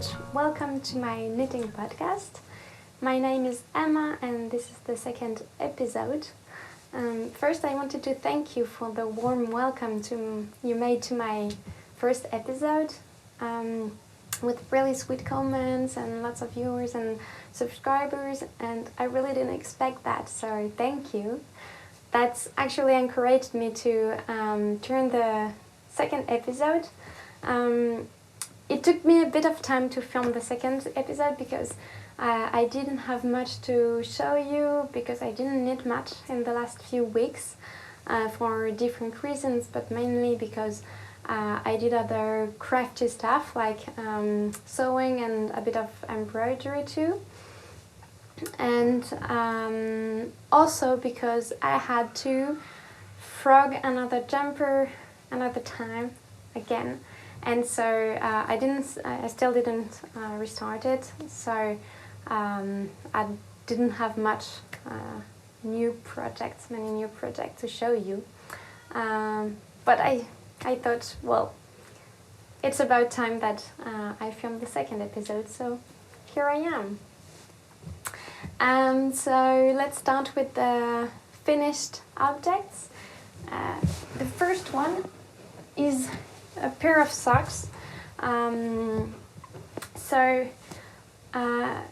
and welcome to my knitting podcast. My name is Emma and this is the second episode. First I wanted to thank you for the warm welcome you made to my first episode with really sweet comments and lots of viewers and subscribers, and I really didn't expect that, so thank you. That's actually encouraged me to turn the second episode. It took me a bit of time to film the second episode because I didn't have much to show you, because I didn't knit much in the last few weeks for different reasons, but mainly because I did other crafty stuff like sewing and a bit of embroidery too. And also because I had to frog another jumper another time again, and so I still didn't restart it, so I didn't have much many new projects to show you, but I thought, well, it's about time that I filmed the second episode, so here I am. So let's start with the finished objects. The first one is a pair of socks.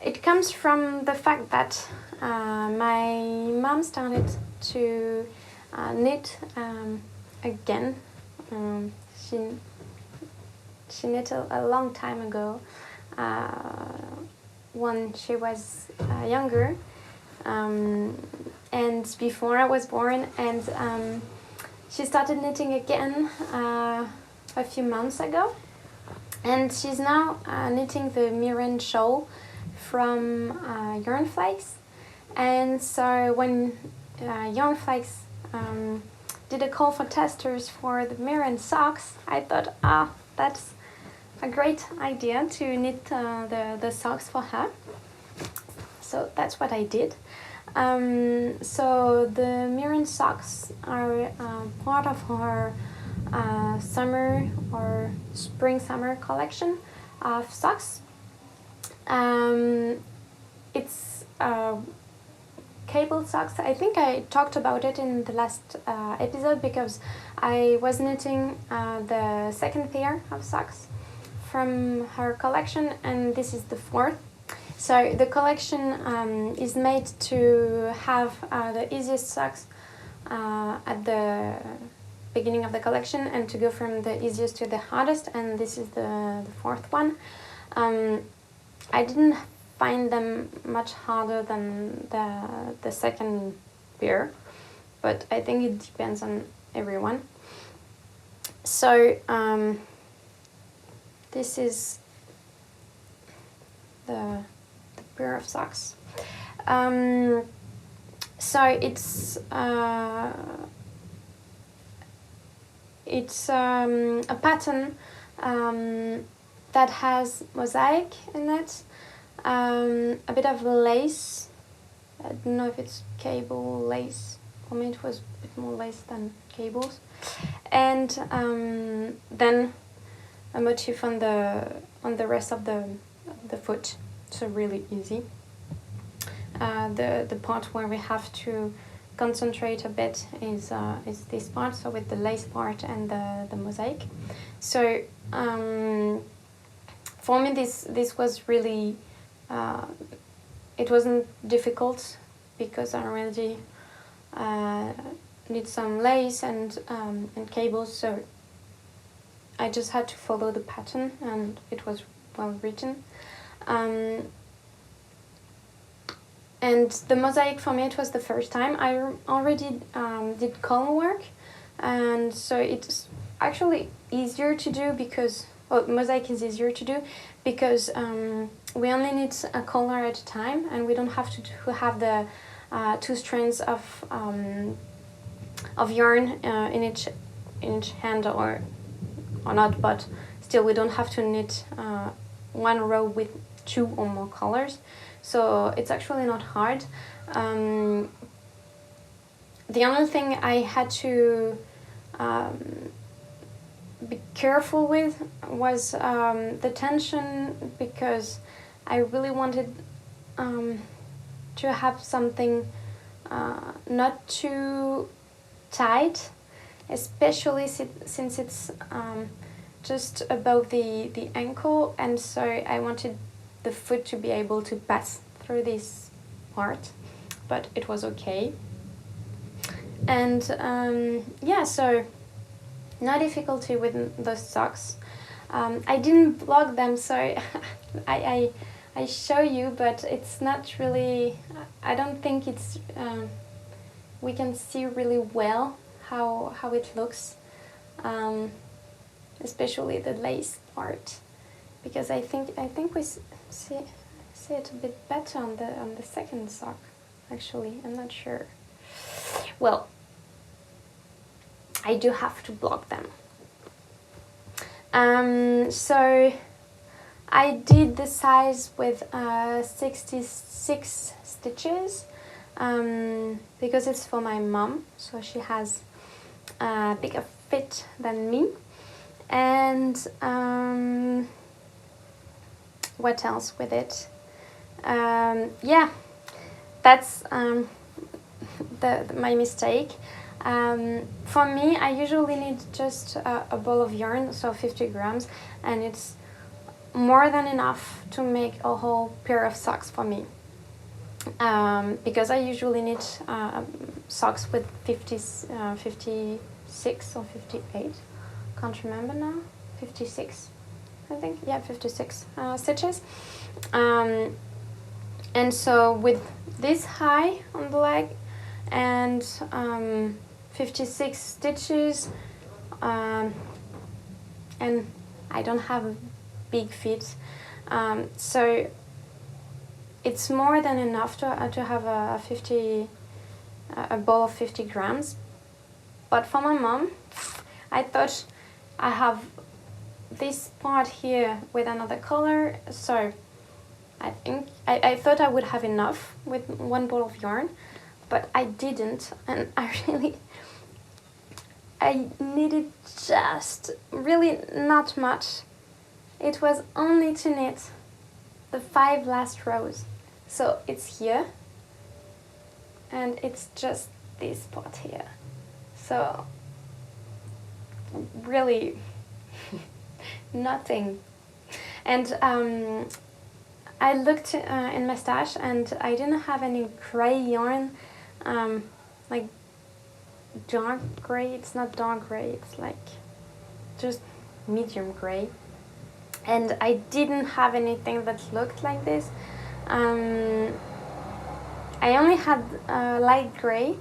It comes from the fact that my mom started to knit again. She knit a long time ago, when she was younger, and before I was born, and she started knitting again a few months ago, and she's now knitting the Miran shawl from Yarn Flakes. And so when Yarn Flakes did a call for testers for the Miran socks, I thought, that's a great idea to knit the socks for her. So that's what I did. So the Miran socks are part of her summer or spring-summer collection of socks. It's cable socks. I think I talked about it in the last episode, because I was knitting the second pair of socks from her collection, and this is the fourth. So the collection is made to have the easiest socks at the beginning of the collection, and to go from the easiest to the hardest, and this is the fourth one. I didn't find them much harder than the second pair, but I think it depends on everyone. So this is the pair of socks. So it's a pattern that has mosaic in it, a bit of lace. I don't know if it's cable lace. For me it was a bit more lace than cables, and then a motif on the rest of the foot, so really easy. The part where we have to concentrate a bit is this part, so with the lace part and the mosaic. So for me this was really, it wasn't difficult, because I already need some lace and cables, so I just had to follow the pattern, and it was well written. And the mosaic, for me, it was the first time. I already did color work, and so it's actually easier to do, because, well, mosaic is easier to do because we only need a color at a time, and we don't have to have the 2 strands of yarn in each hand, or not, but still we don't have to knit one row with 2 or more colors. So it's actually not hard. The only thing I had to, careful with was the tension, because I really wanted to have something not too tight, especially since it's just above the ankle, and so I wanted the foot to be able to pass through this part, but it was okay. And yeah, so no difficulty with those socks. I didn't block them, so I show you, but it's not really, I don't think it's, we can see really well how it looks, especially the lace part, because I think we see it a bit better on the second sock. Actually, I'm not sure. Well, I do have to block them. So I did the size with 66 stitches, because it's for my mom, so she has a bigger fit than me. And what else with it? Yeah, that's my mistake. For me, I usually need just a ball of yarn, so 50 grams, and it's more than enough to make a whole pair of socks for me. Because I usually need socks with 56 or 58, can't remember now, 56, I think, yeah, 56 stitches. And so with this high on the leg and 56 stitches, and I don't have big feet, so it's more than enough to have a ball of 50 grams. But for my mom, I thought I have this part here with another color, so I thought I would have enough with one ball of yarn, but I didn't, and I needed just really not much. It was only to knit the 5 last rows. So it's here, and it's just this part here. So really nothing. And I looked in my stash, and I didn't have any gray yarn, like dark gray. It's not dark gray, it's like just medium gray. And I didn't have anything that looked like this. I only had light gray,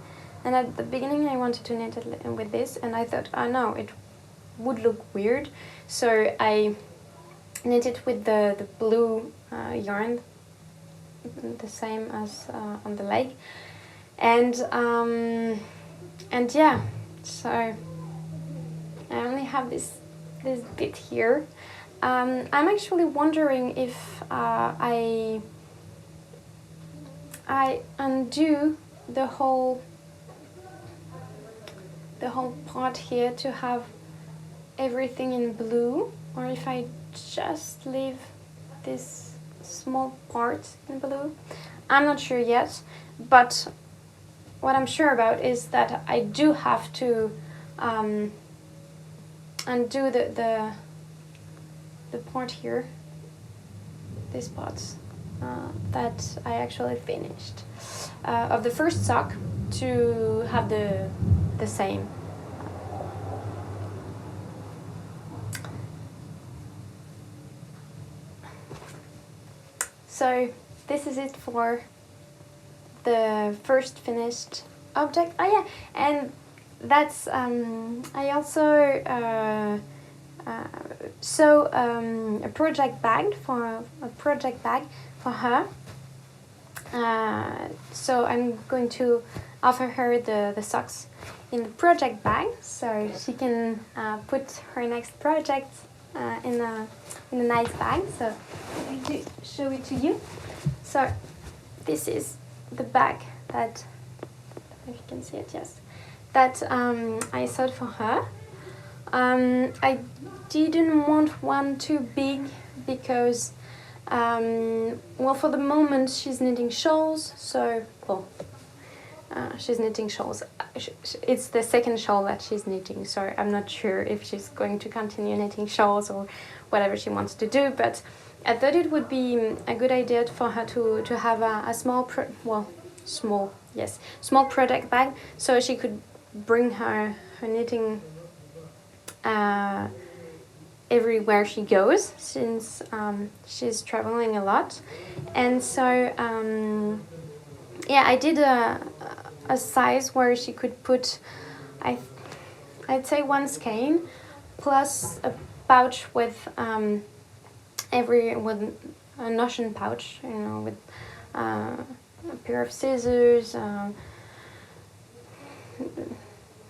and at the beginning I wanted to knit it with this, and I thought, oh no, it would look weird, so I knit it with the blue yarn, the same as on the leg, and yeah, so I only have this bit here. I'm actually wondering if I undo the whole part here to have everything in blue, or if I just leave this small part in blue. I'm not sure yet, but what I'm sure about is that I do have to undo the part here, this part that I actually finished of the first sock, to have the same. So this is it for the first finished object. Oh yeah, and that's I also sew a project bag for her. So I'm going to offer her the socks in the project bag, so she can put her next project in a nice bag. So I'm going to show it to you. So this is the bag that, if you can see it, yes, that I sewed for her. I didn't want one too big because, well, for the moment she's knitting shawls, so, well, she's knitting shawls. It's the second shawl that she's knitting, so I'm not sure if she's going to continue knitting shawls or whatever she wants to do, but I thought it would be a good idea for her to have a small product bag, so she could bring her knitting everywhere she goes, since she's traveling a lot. And so yeah, I did a size where she could put, I'd say one skein plus a pouch with with a notion pouch, you know, with a pair of scissors,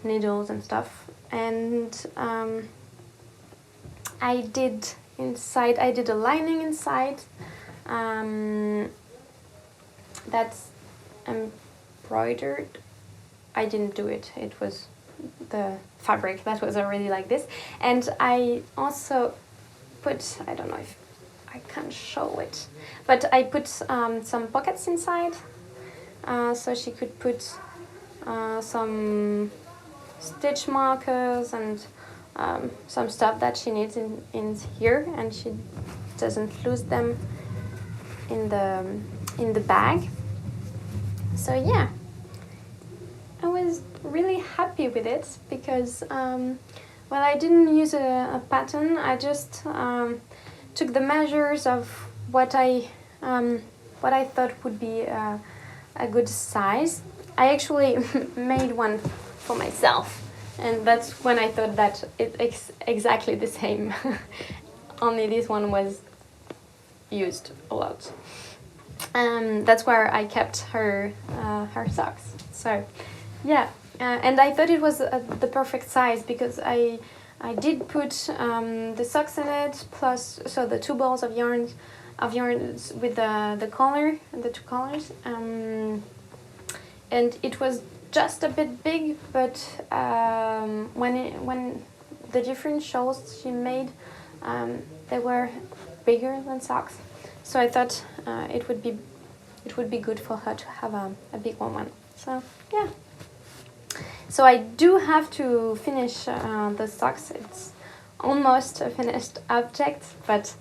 needles and stuff. And I did a lining inside that's embroidered. I didn't do it, it was the fabric that was already like this. And I also put, I don't know if I can show it, but I put some pockets inside, so she could put some stitch markers and some stuff that she needs in here, and she doesn't lose them in the bag. So yeah, I was really happy with it because well, I didn't use a pattern. I just took the measures of what I thought would be a good size. I actually made one for myself, and that's when I thought that it's exactly the same. Only this one was used a lot. That's where I kept her socks. So yeah, and I thought it was the perfect size because I did put the socks in it, plus so the two balls of yarns with the collar, the two collars, and it was just a bit big, but when the different shawls she made, they were bigger than socks, so I thought it would be good for her to have a big one. So yeah. So I do have to finish the socks. It's almost a finished object, but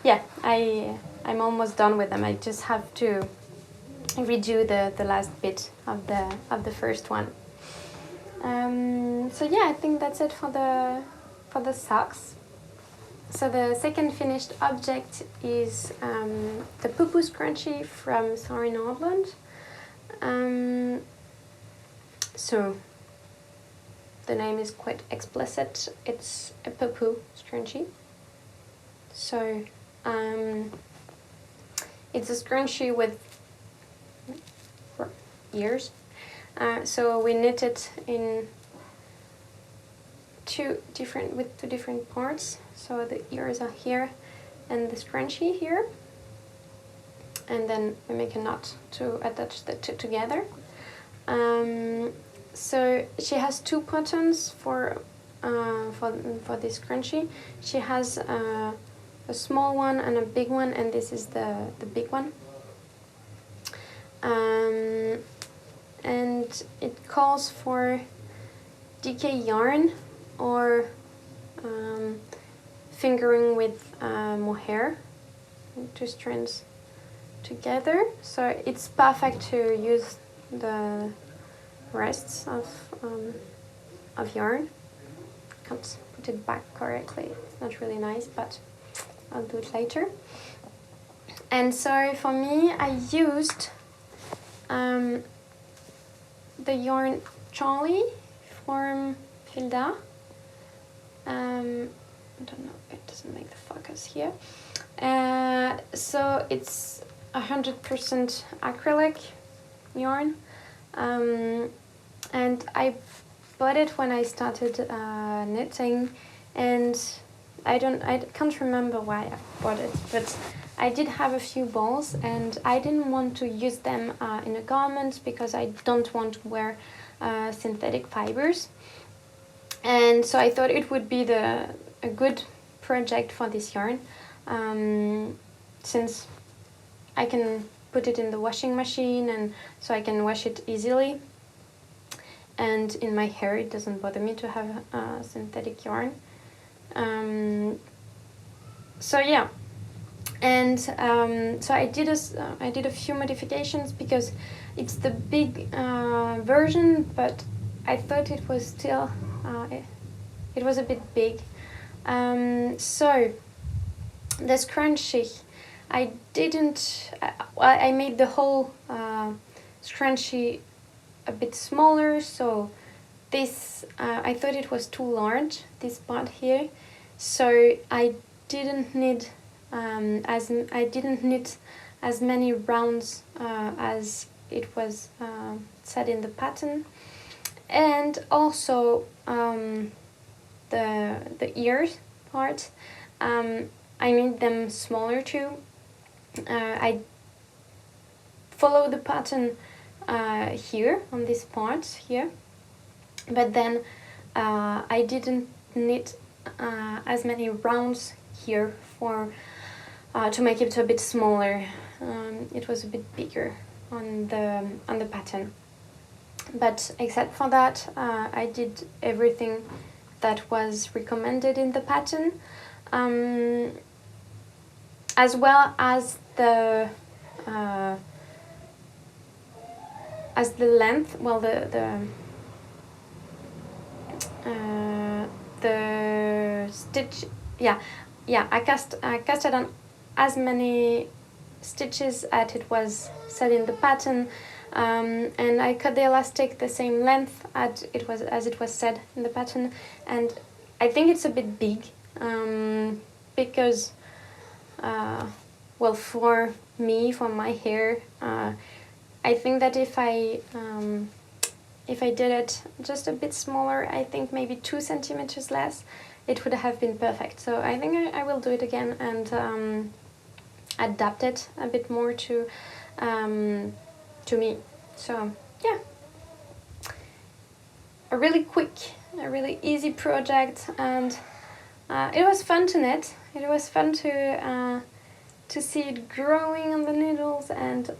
yeah, I'm almost done with them. I just have to redo the last bit of the first one. So yeah, I think that's it for the socks. So the second finished object is the poo-poo scrunchie from Sorry Nordland. So the name is quite explicit. It's a poo-poo scrunchie. So it's a scrunchie with ears. So we knit it in two different parts. So the ears are here and the scrunchie here. And then we make a knot to attach the two together. So she has two buttons for this scrunchie. She has a small one and a big one, and this is the big one. And it calls for DK yarn or fingering with mohair, two strands together. So it's perfect to use the rests of yarn. Can't put it back correctly. It's not really nice, but I'll do it later. And so for me, I used the yarn Charlie from Hilda. I don't know, it doesn't make the focus here. So it's 100% acrylic yarn. And I bought it when I started knitting, and I can't remember why I bought it, but I did have a few balls, and I didn't want to use them in a garment because I don't want to wear synthetic fibers. And so I thought it would be a good project for this yarn, since I can put it in the washing machine, and so I can wash it easily. And in my hair, it doesn't bother me to have synthetic yarn. So yeah, and so I did a few modifications because it's the big version, but I thought it was still it was a bit big. So the scrunchie, I didn't. I made the whole scrunchie a bit smaller, so this I thought it was too large, this part here, so I didn't need as many rounds as it was said in the pattern. And also the ears part, I made them smaller too. I follow the pattern here on this part here, but then I didn't need as many rounds here for to make it a bit smaller. It was a bit bigger on the pattern, but except for that, I did everything that was recommended in the pattern, as well as the length. Well, the stitch. Yeah. I casted on as many stitches as it was said in the pattern, and I cut the elastic the same length as it was said in the pattern. And I think it's a bit big, because well, for me, for my hair, I think that if I did it just a bit smaller, I think maybe 2 centimeters less, it would have been perfect. So I think I will do it again and adapt it a bit more to me. So yeah, a really quick, a really easy project, and it was fun to knit. It was fun to see it growing on the needles, and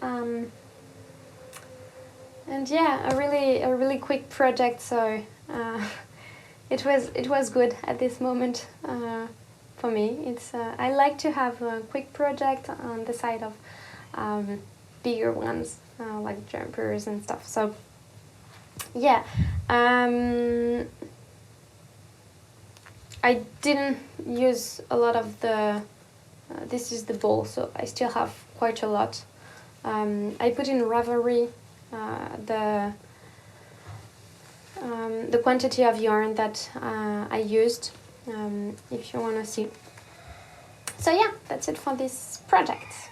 yeah, a really quick project. So it was good at this moment for me. It's I like to have a quick project on the side of bigger ones, like jumpers and stuff. So yeah, I didn't use a lot of the. This is the ball, so I still have quite a lot. I put in Ravelry the quantity of yarn that I used, if you want to see. So yeah, that's it for this project.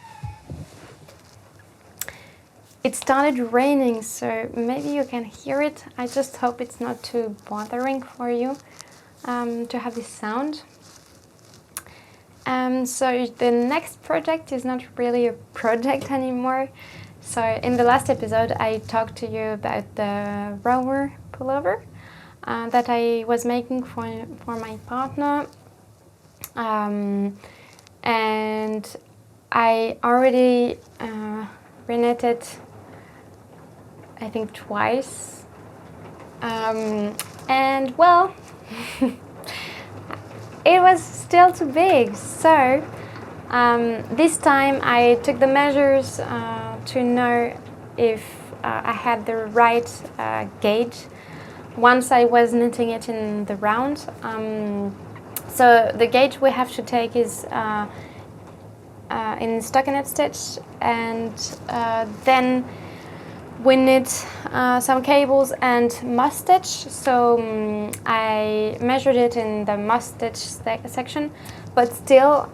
It started raining, so maybe you can hear it. I just hope it's not too bothering for you to have this sound. So the next project is not really a project anymore. So in the last episode, I talked to you about the rower pullover that I was making for my partner, and I already reknitted, I think, twice, and well, it was still too big. So this time I took the measures to know if I had the right gauge once I was knitting it in the round. So the gauge we have to take is in stockinette stitch, and then we knit some cables and moss stitch. So I measured it in the moss stitch section, but still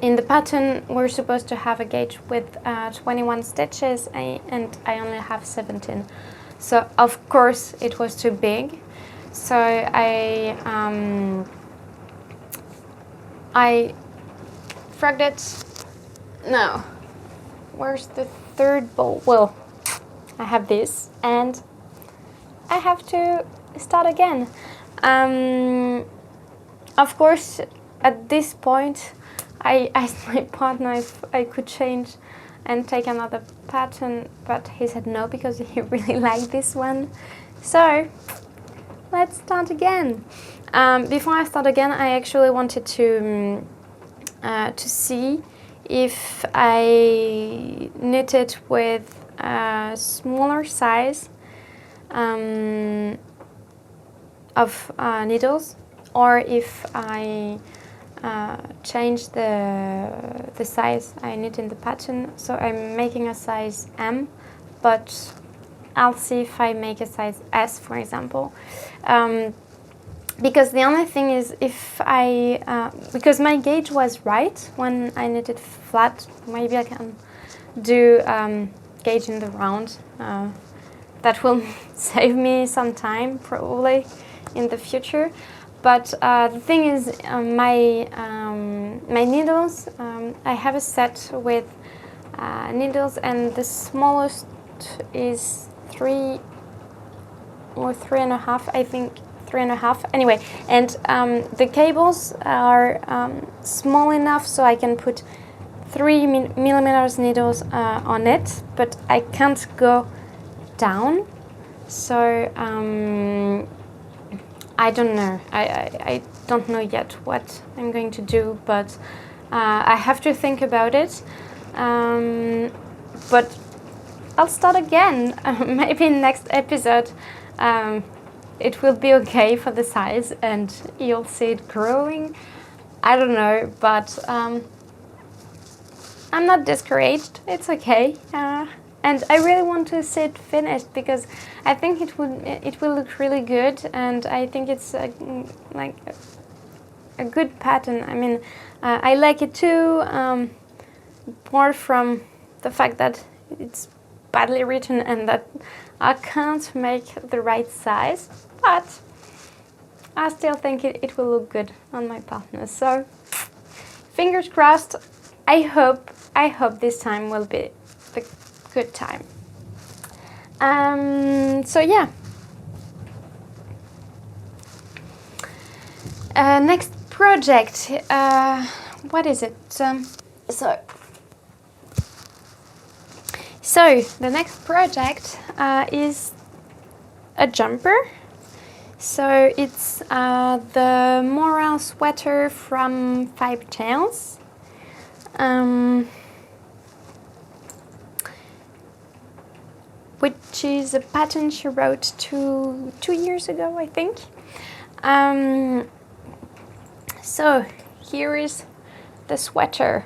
in the pattern we're supposed to have a gauge with 21 stitches, and I only have 17. So of course it was too big. So I fragged it. Now, where's the third ball? Well, I have this, and I have to start again. Of course, at this point, I asked my partner if I could change and take another pattern, but he said no because he really liked this one. So let's start again. Before I start again, I actually wanted to see if I knitted with a smaller size of needles, or if I change the size I knit in the pattern. So I'm making a size M, but I'll see if I make a size S, for example. Because the only thing is, if because my gauge was right when I knitted flat, maybe I can do gauge in the round. That will save me some time, probably, in the future. But the thing is, my needles, I have a set with needles, and the smallest is 3 or 3.5, I think. 3.5 anyway, and the cables are small enough so I can put 3mm needles on it, but I can't go down. So I don't know. I don't know yet what I'm going to do, but I have to think about it. But I'll start again. Maybe next episode it will be okay for the size and you'll see it growing. I don't know, but I'm not discouraged. It's okay. And I really want to see it finished because I think it will look really good, and I think it's like a good pattern. I mean, I like it too, more from the fact that it's badly written and that I can't make the right size, but I still think it will look good on my partner. So fingers crossed. I hope this time will be the good time. So yeah. Next project. What is it? So the next project is a jumper. So it's the Morale sweater from Five Tails. Which is a pattern she wrote 2 years ago, I think. So here is the sweater.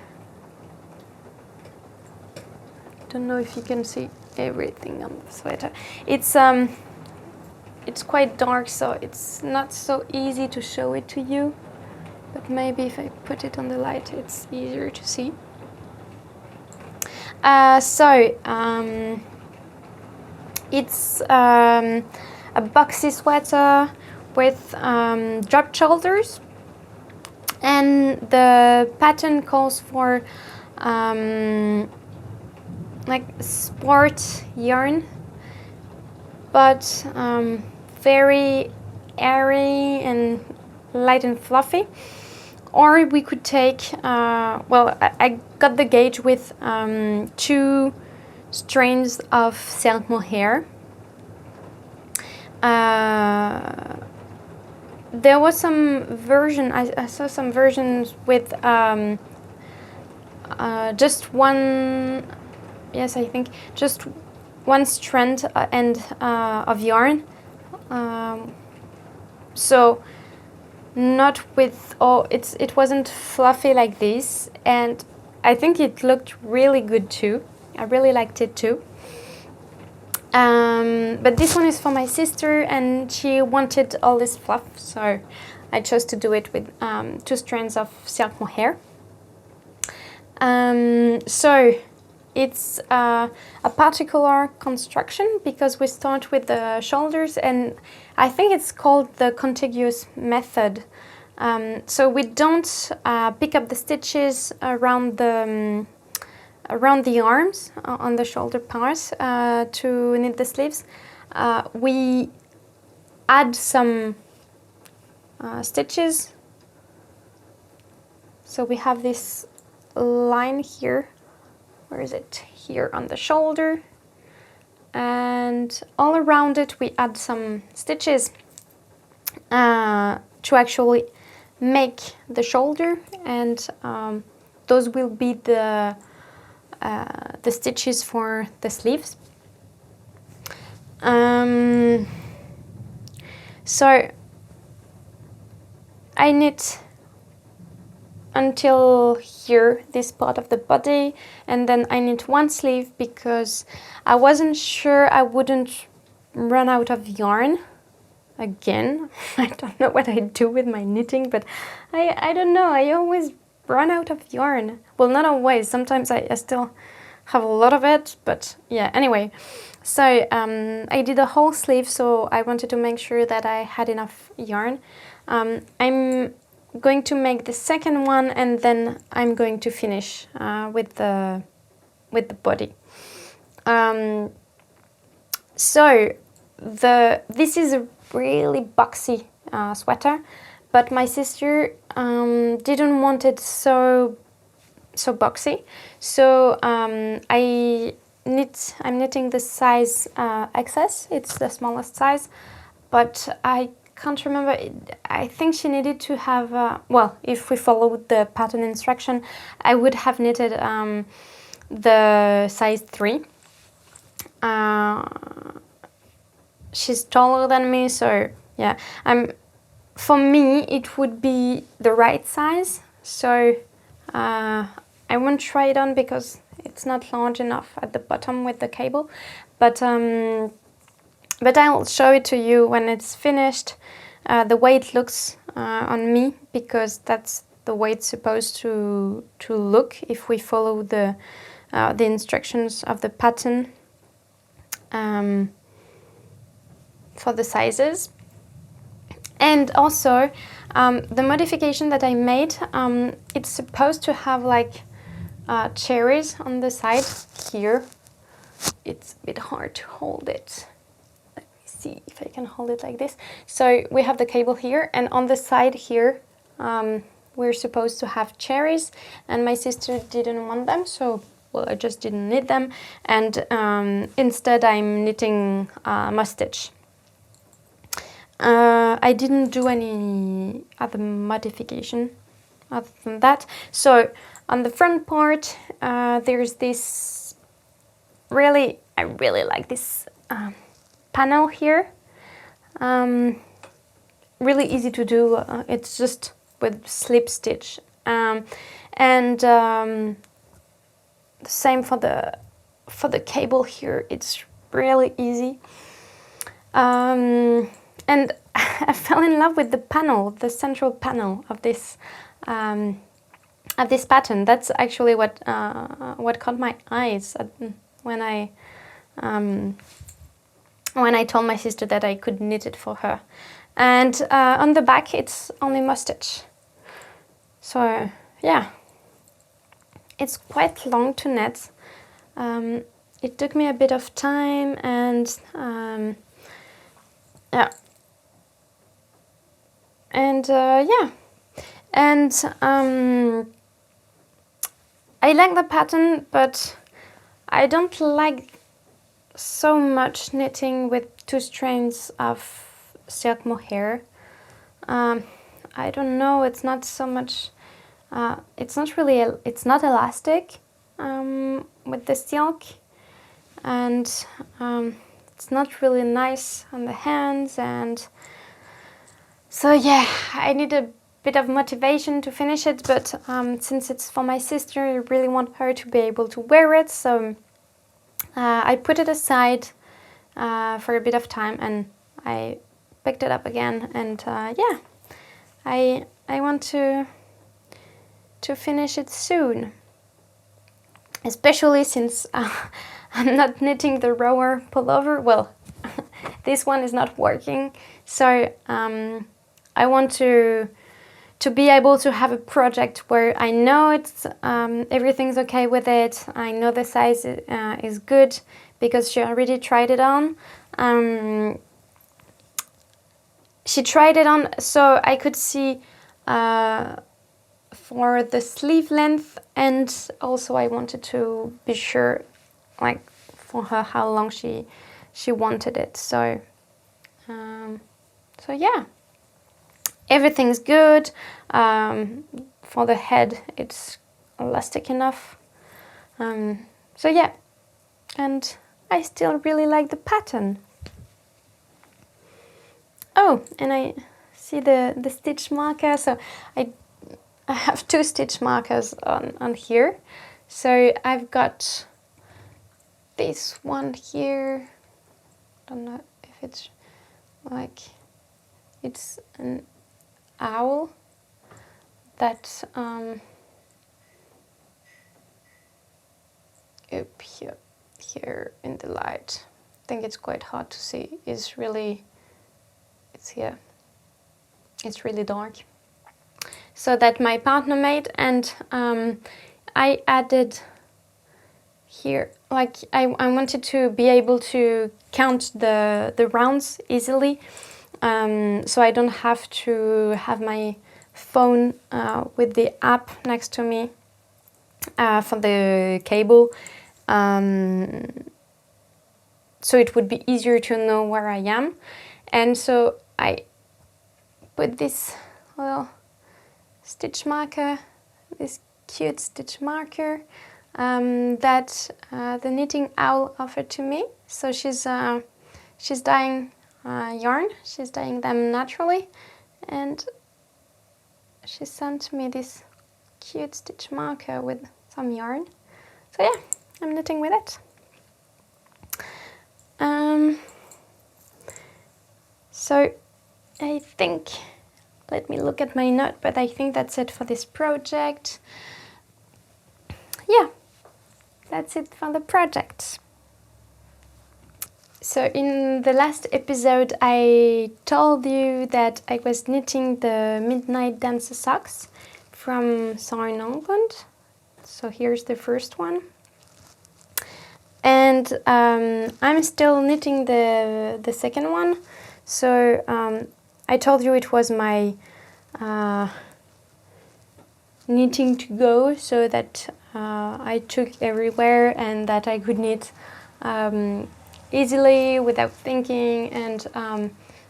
Don't know if you can see everything on the sweater. It's quite dark, so it's not so easy to show it to you. But maybe if I put it on the light, it's easier to see. It's a boxy sweater with dropped shoulders, and the pattern calls for like sport yarn, but very airy and light and fluffy. Or we could take, I got the gauge with 2 strands of silk mohair. There was some version, I saw some versions with just one, yes, I think just one strand of yarn. So not with it wasn't fluffy like this, and I think it looked really good too. I really liked it too. But this one is for my sister, and she wanted all this fluff, so I chose to do it with 2 strands of silk mohair. So it's a particular construction because we start with the shoulders, and I think it's called the contiguous method. So we don't pick up the stitches around the arms on the shoulder parts to knit the sleeves. We add some stitches. So we have this line here. Where is it? Here on the shoulder. And all around it we add some stitches to actually make the shoulder, and those will be the stitches for the sleeves. So I knit until here, this part of the body, and then I knit one sleeve because I wasn't sure I wouldn't run out of yarn again. I don't know what I do with my knitting, but I don't know, I always run out of yarn. Well, not always, sometimes I still have a lot of it, but yeah, anyway. So I did a whole sleeve, so I wanted to make sure that I had enough yarn. I'm going to make the second one, and then I'm going to finish with the body. So this is a really boxy sweater, but my sister didn't want it so boxy, so I'm knitting the size XS. It's the smallest size, but I can't remember. I think she needed to have, well, if we followed the pattern instruction, I would have knitted the size 3. She's taller than me, so yeah, for me it would be the right size, so I won't try it on because it's not large enough at the bottom with the cable, but I'll show it to you when it's finished, the way it looks on me, because that's the way it's supposed to look if we follow the instructions of the pattern for the sizes. And also the modification that I made, it's supposed to have like cherries on the side here. It's a bit hard to hold it. See if I can hold it like this. So we have the cable here, and on the side here we're supposed to have cherries, and my sister didn't want them, so well, I just didn't knit them, and instead I'm knitting moss stitch. I didn't do any other modification other than that. So on the front part there's this I really like this panel here. Really easy to do. It's just with slip stitch, and the same for the cable here. It's really easy, and I fell in love with the panel, the central panel of this pattern. That's actually what caught my eyes when I told my sister that I could knit it for her. And on the back it's only moss stitch. So yeah, it's quite long to knit. It took me a bit of time, and yeah. And yeah, and I like the pattern, but I don't like so much knitting with 2 strands of silk mohair. I don't know, it's not so much, it's not elastic with the silk, and it's not really nice on the hands, and so yeah, I need a bit of motivation to finish it, but since it's for my sister, I really want her to be able to wear it, so I put it aside for a bit of time, and I picked it up again, and yeah, I want to finish it soon, especially since I'm not knitting the rower pullover. Well, this one is not working, so I want to be able to have a project where I know it's everything's okay with it. I know the size is good because she already tried it on, she tried it on, so I could see for the sleeve length, and also I wanted to be sure, like, for her how long she wanted it. So so yeah, everything's good. For the head, it's elastic enough. So yeah, and I still really like the pattern. Oh, and I see the stitch marker. So I have 2 stitch markers on here. So I've got this one here. I don't know if it's like, it's an owl that up here in the light, I think it's quite hard to see, is really, it's here, it's really dark. So that my partner made, and I added here, like, I wanted to be able to count the rounds easily, so I don't have to have my phone with the app next to me for the cable, so it would be easier to know where I am. And so I put this little stitch marker, this cute stitch marker that the knitting owl offered to me. So she's dyeing yarn, she's dyeing them naturally, and she sent me this cute stitch marker with some yarn. So yeah, I'm knitting with it. So I think, let me look at my note, but I think that's it for this project. Yeah, that's it for the project. So in the last episode I told you that I was knitting the Midnight Dancer socks from Saar in England. So here's the first one. And I'm still knitting the second one. So I told you it was my knitting to go, so that I took everywhere and that I could knit easily without thinking, and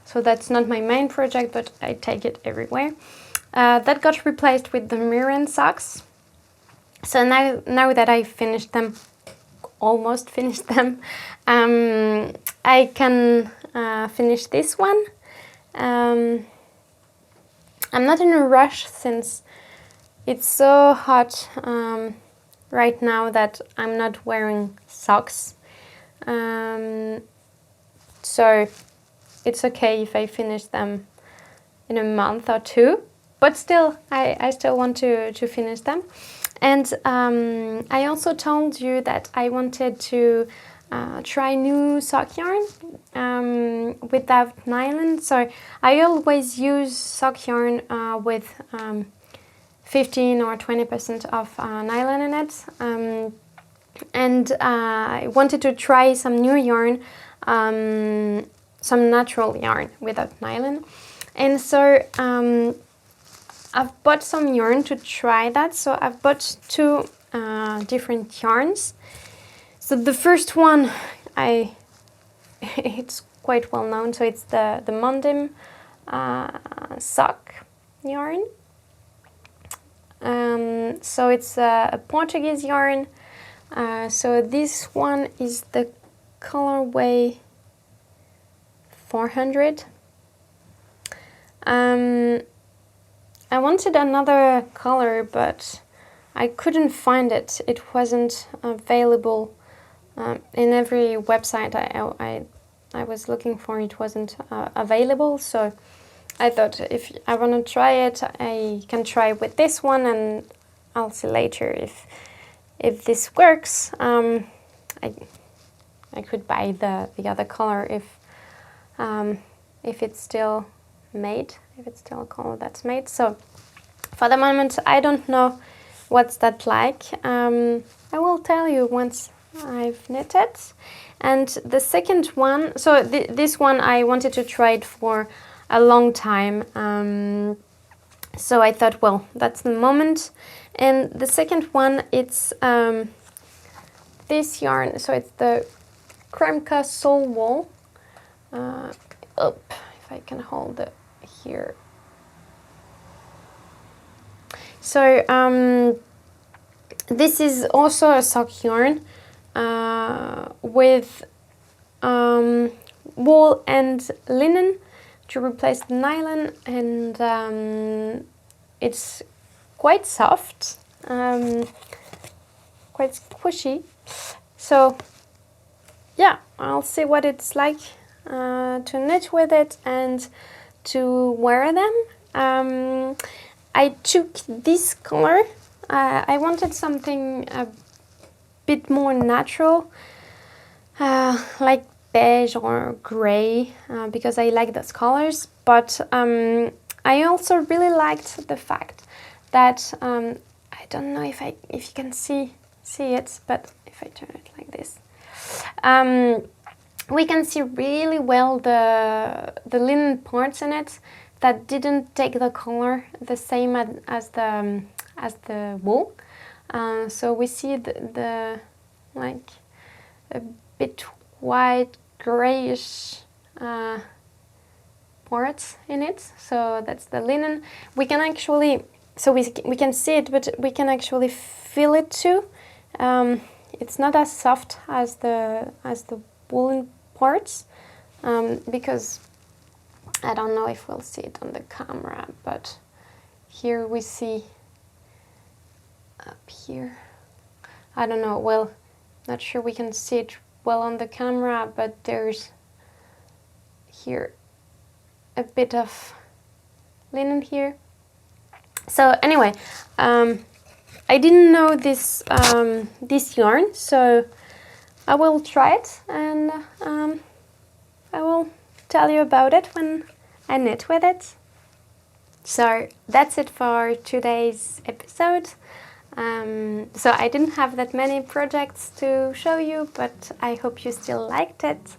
so that's not my main project, but I take it everywhere. That got replaced with the Miran socks. So now that I finished them, almost finished them, I can finish this one. I'm not in a rush since it's so hot right now that I'm not wearing socks. So it's okay if I finish them in a month or 2, but still I still want to finish them. And I also told you that I wanted to try new sock yarn without nylon. So I always use sock yarn with 15 or 20% of nylon in it. And I wanted to try some new yarn, some natural yarn without nylon. And so I've bought some yarn to try that. So I've bought 2 different yarns. So the first one, it's quite well known. So it's the Mondim sock yarn. So it's a Portuguese yarn. So this one is the colorway 400. I wanted another color, but I couldn't find it. It wasn't available in every website I was looking for. It wasn't available, so I thought if I want to try it, I can try with this one, and I'll see later if this works. I could buy the other color if it's still made, if it's still a color that's made. So for the moment I don't know what's that like. I will tell you once I've knitted. And the second one, so this one I wanted to try it for a long time. So I thought, well, that's the moment. And the second one, it's this yarn. So it's the Kremke Soul Wool. If I can hold it here. So this is also a sock yarn with wool and linen to replace the nylon, and it's quite soft, quite squishy. So yeah, I'll see what it's like to knit with it and to wear them. I took this color. I wanted something a bit more natural, like beige or grey, because I like those colors. But I also really liked the fact that I don't know if you can see it, but if I turn it like this, we can see really well the linen parts in it that didn't take the color the same as the wool. So we see the like a bit white grayish parts in it. So that's the linen. We can actually, so we can see it, but we can actually feel it too. It's not as soft as the woolen parts, because I don't know if we'll see it on the camera, but here we see up here. I don't know, well, not sure we can see it well on the camera, but there's here a bit of linen here. So anyway, I didn't know this this yarn, so I will try it, and I will tell you about it when I knit with it. So that's it for today's episode. So I didn't have that many projects to show you, but I hope you still liked it.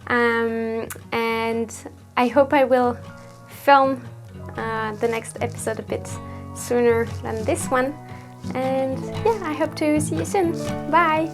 And I hope I will film the next episode a bit sooner than this one. And yeah, I hope to see you soon. Bye!